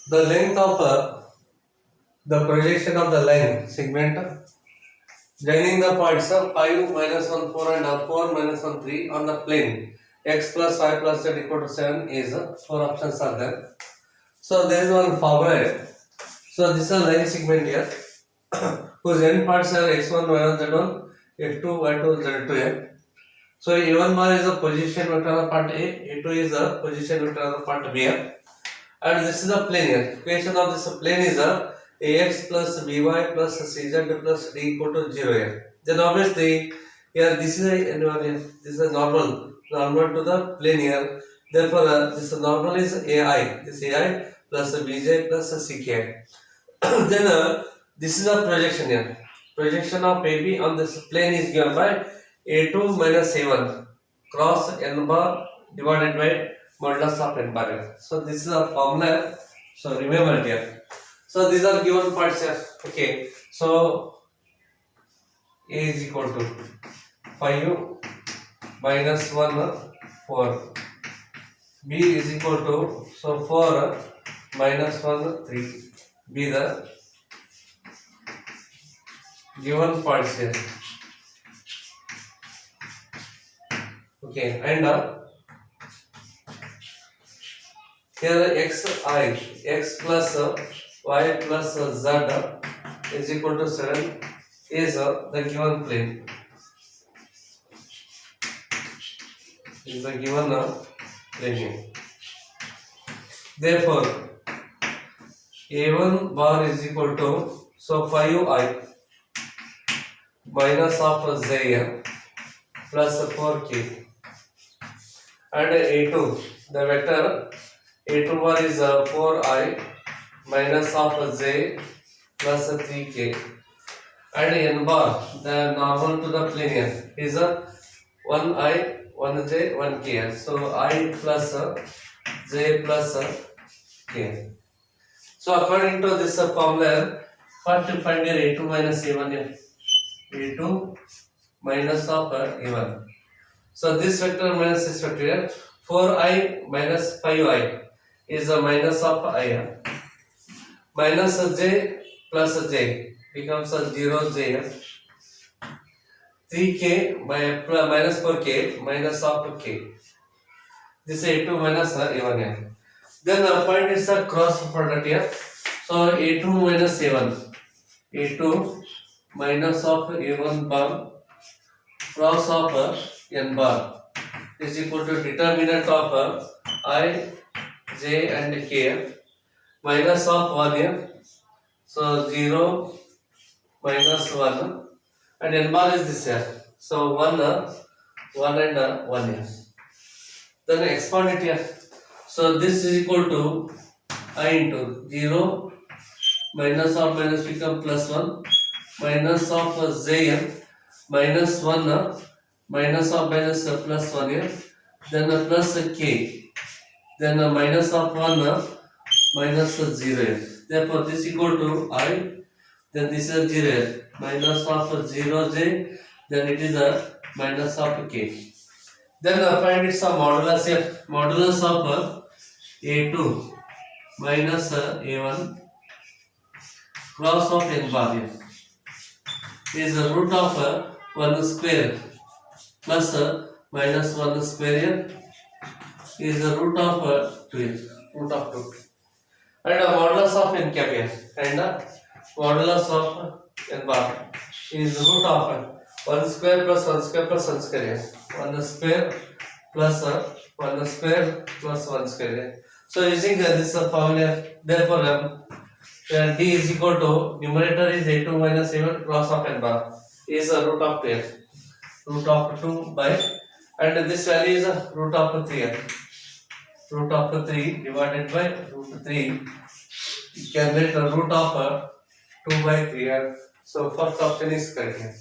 the length of the projection of the line segment joining the points of 5 minus 1 4 and 4 minus 1 3 on the plane x plus y plus z equal to 7 is four options are there. So there is one formula here. So this is a line segment here whose end parts are x1 y1 z1 x2 y2 z2 here. So a1 bar is the position vector of part A, a2 is the position vector of part B here. And this is a plane here. Equation of this plane is ax plus by plus cz plus d equal to 0 here. Then obviously here this is a normal to the plane here. Therefore this normal is ai, this ai plus bj plus ck. Then this is a projection here. Projection of AB on this plane is given by a2 minus a1 cross n bar divided by modulus of n bar here. So this is a formula. So remember here. So these are given parts here. Okay. So A is equal to 5 minus 1 4. B is equal to 4 minus 1 3. Be the given parts here. Okay, and here x plus y plus z is equal to 7 is the given plane. Is the given plane. Therefore, a1 bar is equal to 5i minus of z plus 4k, and a2 the vector a2 bar is 4i minus of z plus 3k, and n bar the normal to the plane here is 1i 1j 1k. So I plus j plus k. So according to this formula, first to find here a2 minus a1 here. a2 minus of a1. So this vector minus this vector here, 4i minus 5i is a minus of I. Minus j plus j becomes a 0 j here. 3k minus 4k minus of k. This is a2 minus a1 here. Then find its cross product here. So a2 minus a1. a2 minus of a1 bar cross of n bar is equal to determinant of I, j and k minus of 1 here. So 0 minus 1 and n bar is this here. So 1 and 1 here. Then expand it here. So this is equal to I into 0 minus of minus become plus 1 minus of j here minus 1 minus of minus plus 1 here, then plus k, then minus of 1 minus 0 here. Therefore this equal to I, then this is 0 here, minus of 0 j, then it is a minus of k. Then find its modulus here. Modulus of a2 minus a1 cross of n bar here is the root of 1 square plus minus 1 square here is the root of 2 here, root of 2, and modulus of n cap here, and modulus of n bar is root of 1 square plus 1 square plus 1 square here, 1 square plus 1 square plus 1 square here. So using this formula, therefore d is equal to numerator is a2 minus a1 cross of n bar is a root of 2 here, root of 2 by, and this value is a root of 3 here, root of 3 divided by root 3, you can get a root of 2 by 3 here. So first option is correct here.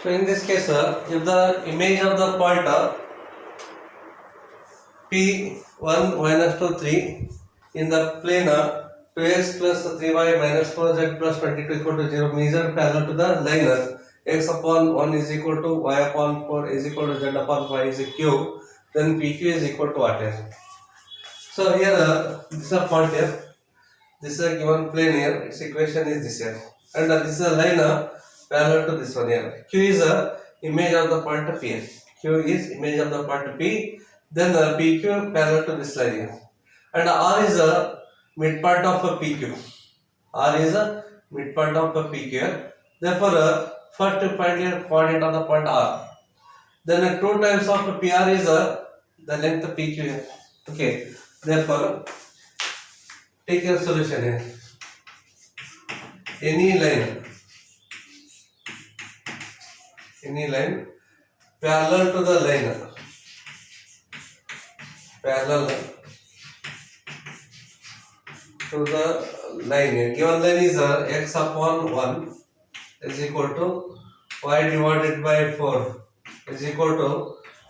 So in this case, if the image of the point P1 minus 2 3 in the plane 2x plus 3y minus 4z plus 22 equal to 0 measured parallel to the line x upon 1 is equal to y upon 4 is equal to z upon 5 is a cube, then PQ is equal to what here? So here this is a point here, this is a given plane here, its equation is this here, and this is a line parallel to this one here. Q is a image of the point P here. Q is image of the point P, then PQ parallel to this line here, and R is a midpoint of a PQ. R is a midpoint of a PQ here. Therefore, first to find your coordinate of the point R. Then 2 times of PR is the length of PQ here. Okay. Therefore, take your solution here. Any line parallel to the line, parallel to the line here. Given line is x upon 1 is equal to y divided by 4 is equal to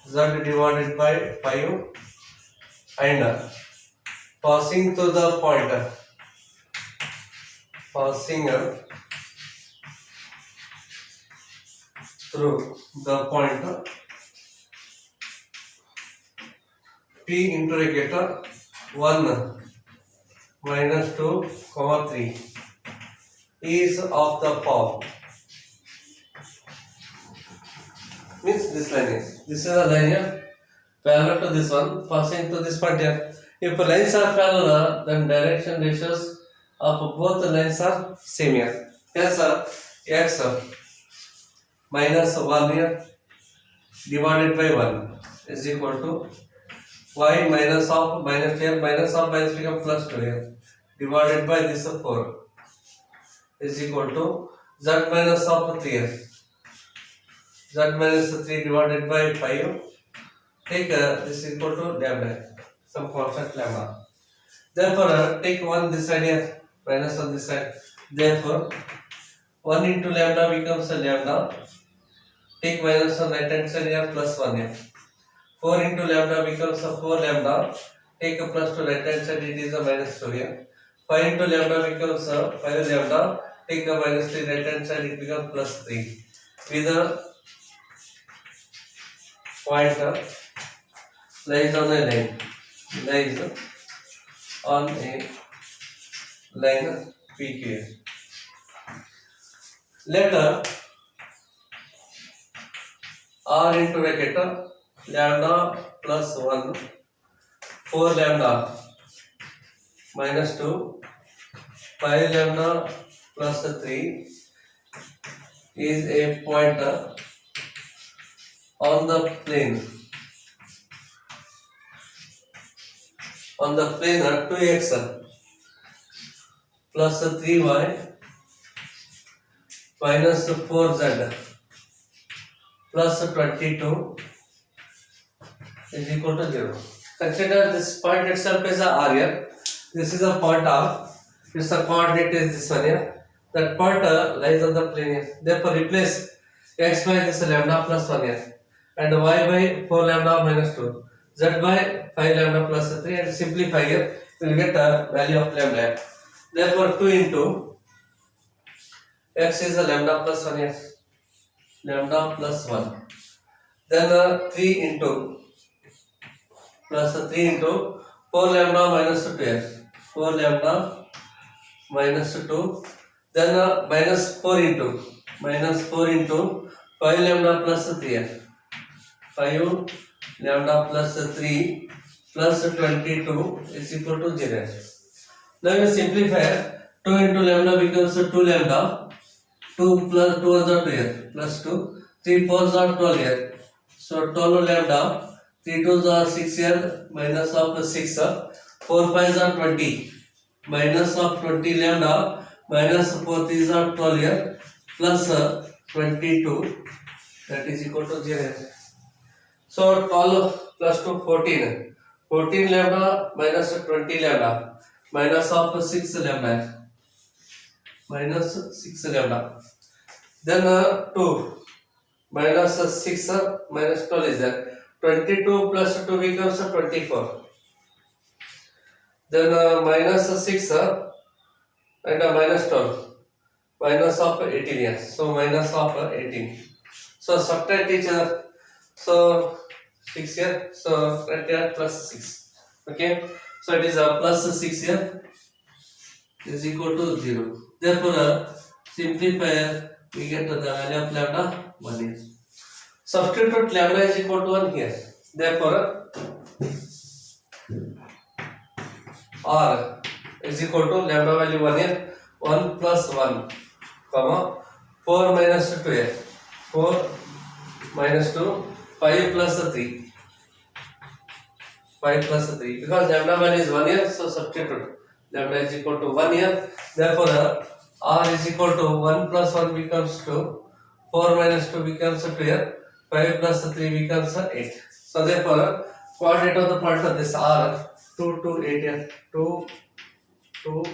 z divided by 5, and passing to the point, passing through the point P interrogator 1 minus 2 comma 3 is of the form, means this line is a line here parallel to this one passing to this point here. If lines are parallel, then direction ratios of both the lines are same here. Yes, x minus 1 here divided by 1 is equal to y minus of minus here, minus of minus become plus 2 here divided by this 4 is equal to z minus of 3 here, z minus 3 divided by 5. Take this is equal to lambda, some constant lambda. Therefore, take 1 this side here, minus on this side. Therefore, 1 into lambda becomes a lambda. Take minus on right hand side here, plus 1 here. 4 into lambda becomes a 4 lambda. Take a plus to right hand side, it is a minus 2 here. 5 into lambda becomes a 5 lambda. Take a minus 3 right hand side, it becomes plus 3. With a point lies on a line, lies on a line PQ. Let R into bracket lambda plus 1, 4 lambda minus 2, 5 lambda plus 3 is a point on the plane. On the plane 2x plus 3y minus 4z plus 22 is equal to 0. Consider this point itself as a R here. This is a point R. Its coordinate is this one here. That point lies on the plane here. Therefore, replace x by this lambda plus 1 here, and y by 4 lambda minus 2, z by 5 lambda plus 3, and simplify here, you will get a value of lambda. Therefore, 2 into x is a lambda plus 1 here, lambda plus 1. Then 3 into plus 3 into 4 lambda minus 2 here, 4 lambda minus 2. Then minus 4 into 5 lambda plus 3 here, 5 lambda plus 3 plus 22 is equal to 0. Now you simplify. 2 into lambda becomes 2 lambda. 2 plus 2 is 2 here, plus 2. 3 4s are 12 here. So 12 lambda. 3 2s are 6 here, minus of 6. 4 5s are 20. Minus of 20 lambda. Minus 4 3s are 12 here. Plus 22. That is equal to 0. So 12 plus 2 14. 14 lambda minus 20 lambda. Minus of 6 lambda. Minus 6 lambda. Then 2 minus 6 minus 12 is there. 22 plus 2 becomes 24. Then minus 6 and minus 12. minus of 18 here. So minus of 18. So subtract each other. So 6 here. So right here plus 6. Okay. So it is a plus 6 here is equal to 0. Therefore, simplify, we get the value of lambda 1 here. Substitute lambda is equal to 1 here. Therefore, R is equal to lambda value 1 here. 1 plus 1, comma 4 minus 2 here. 4 minus 2, 5 plus 3. 5 plus 3. Because lambda value is 1 here, so substitute. Lambda is equal to 1 here. Therefore, R is equal to 1 plus 1 becomes 2. 4 minus 2 becomes 2 here. 5 plus 3 becomes 8. So therefore, quadrant of the point of this R 2 to 8 here. 2 to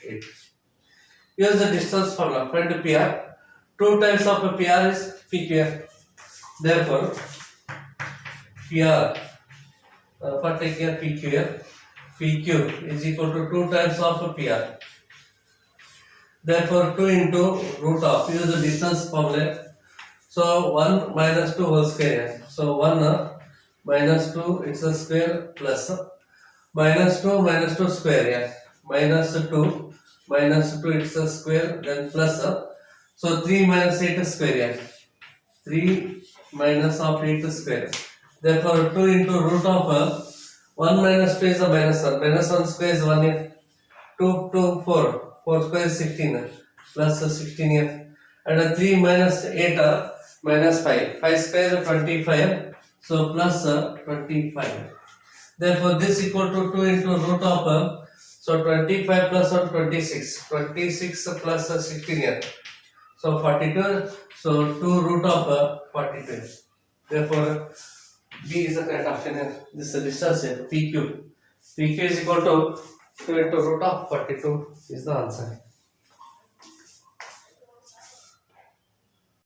8. Use the distance formula. Find PR. 2 times of PR is PQ. Therefore, PR, for take here PQ here. PQ is equal to 2 times of PR. Therefore, 2 into root of, use the distance formula. So 1 minus 2 whole square. So 1 minus 2 it's a square plus minus 2 square. Yeah. Minus 2 it's a square, then plus so 3 minus 8 square. Yeah. 3 minus of 8 square. Therefore 2 into root of 1 minus 2 is a minus 1. Minus 1 square is 1 here. 2 to 4. 4 square is 16 plus 16 here. And 3 minus 8 minus 5. 5 square is 25. So plus 25. Therefore this equal to 2 into root of so 25 plus 1 26. 26 plus 16 here. So 42. So 2 root of 42. Therefore B is the correct option here. This is the distance here. PQ. PQ is equal to 2 into root of 42 is the answer.